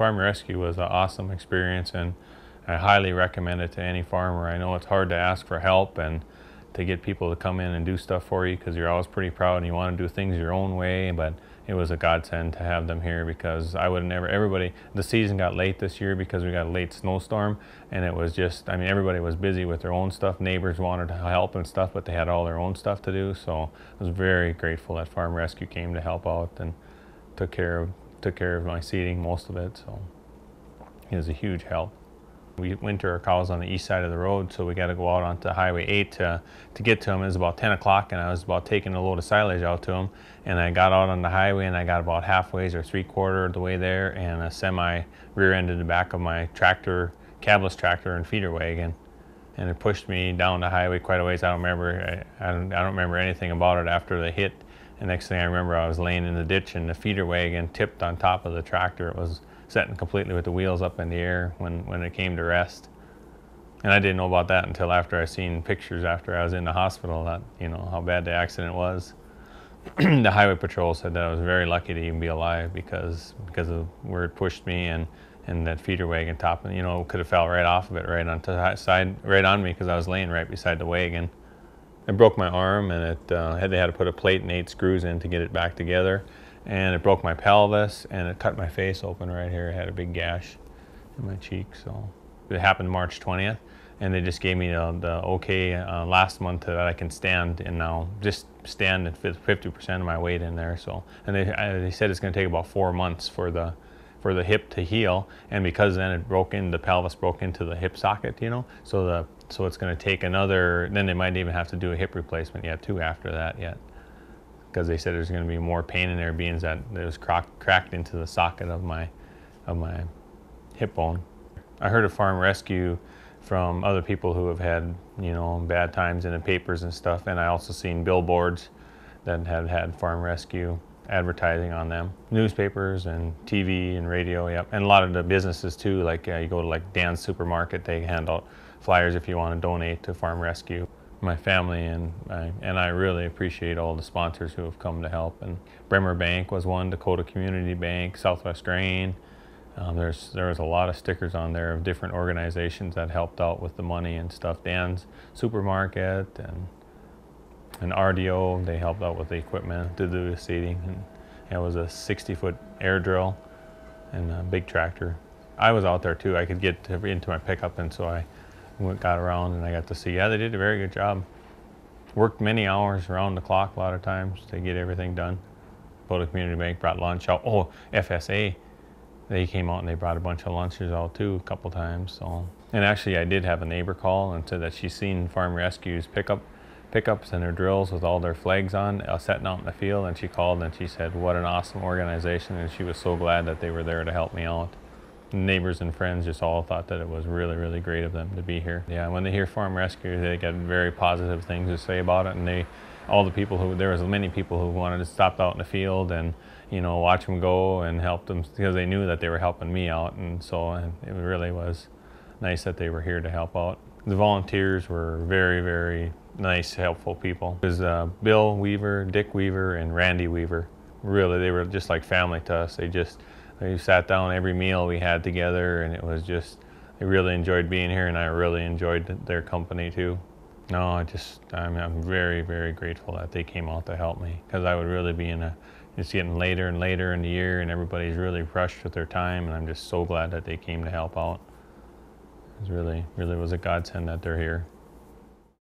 Farm rescue was an awesome experience, and I highly recommend it to any farmer. I know it's hard to ask for help and to get people to come in and do stuff for you because you're always pretty proud and you want to do things your own way, but it was a godsend to have them here because I would never, everybody, the season got late this year because we got a late snowstorm, and it was just, I mean, everybody was busy with their own stuff. Neighbors wanted to help and stuff, but they had all their own stuff to do, so I was very grateful that Farm Rescue came to help out and took care of my seeding, most of it, so it was a huge help. We winter our cows on the east side of the road, so we got to go out onto Highway 8 to get to them. It was about 10 o'clock, and I was about taking a load of silage out to them, and I got out on the highway, and I got about halfway or 3/4 of the way there, and a semi rear-ended the back of my tractor, cabless tractor and feeder wagon, and it pushed me down the highway quite a ways. I don't remember anything about it after the hit. The next thing I remember, I was laying in the ditch, and the feeder wagon tipped on top of the tractor. It was setting completely with the wheels up in the air when it came to rest. And I didn't know about that until after I seen pictures after I was in the hospital, that, you know, how bad the accident was. The highway patrol said that I was very lucky to even be alive because of where it pushed me, and that feeder wagon top, you know, could have fell right off of it, right onto the side, right on me, because I was laying right beside the wagon. It broke my arm, and they had to put a plate and 8 screws in to get it back together. And it broke my pelvis, and it cut my face open right here. I had a big gash in my cheek. So it happened March 20th, and they just gave me the okay last month that I can stand, and now just stand at 50% of my weight in there. So, and they said it's going to take about 4 months for the hip to heal, and because then it broke in, the pelvis broke into the hip socket, you know. So it's going to take another. Then they might even have to do a hip replacement yet too after that yet, because they said there's going to be more pain in there, being that it was cracked into the socket of my hip bone. I heard of Farm Rescue from other people who have had, you know, bad times in the papers and stuff, and I also seen billboards that had Farm Rescue advertising on them, newspapers and TV and radio, yep, and a lot of the businesses too. Like you go to like Dan's Supermarket, they hand out flyers if you want to donate to Farm Rescue. My family and I really appreciate all the sponsors who have come to help. And Bremer Bank was one, Dakota Community Bank, Southwest Grain. There was a lot of stickers on there of different organizations that helped out with the money and stuff. Dan's Supermarket and RDO, they helped out with the equipment to do the seeding. And it was a 60-foot air drill and a big tractor. I was out there too. I could get into my pickup, and so I got around and I got to see. Yeah, they did a very good job. Worked many hours around the clock a lot of times to get everything done. Dakota Community Bank brought lunch out. Oh, FSA, they came out and they brought a bunch of lunches out too a couple times. So, and actually I did have a neighbor call and said that she's seen Farm Rescue's pickups and their drills with all their flags on, setting out in the field, and she called and she said what an awesome organization, and she was so glad that they were there to help me out. Neighbors and friends just all thought that it was really, really great of them to be here. Yeah, when they hear Farm Rescue, they get very positive things to say about it, and there was many people who wanted to stop out in the field and, you know, watch them go and help them because they knew that they were helping me out, and so it really was nice that they were here to help out. The volunteers were very, very nice, helpful people. It was Bill Weaver, Dick Weaver, and Randy Weaver. Really, they were just like family to us. They sat down every meal we had together, and it was just, I really enjoyed being here, and I really enjoyed their company too. No, I'm very, very grateful that they came out to help me, because I would really be it's getting later and later in the year, and everybody's really rushed with their time, and I'm just so glad that they came to help out. It really was a godsend that they're here.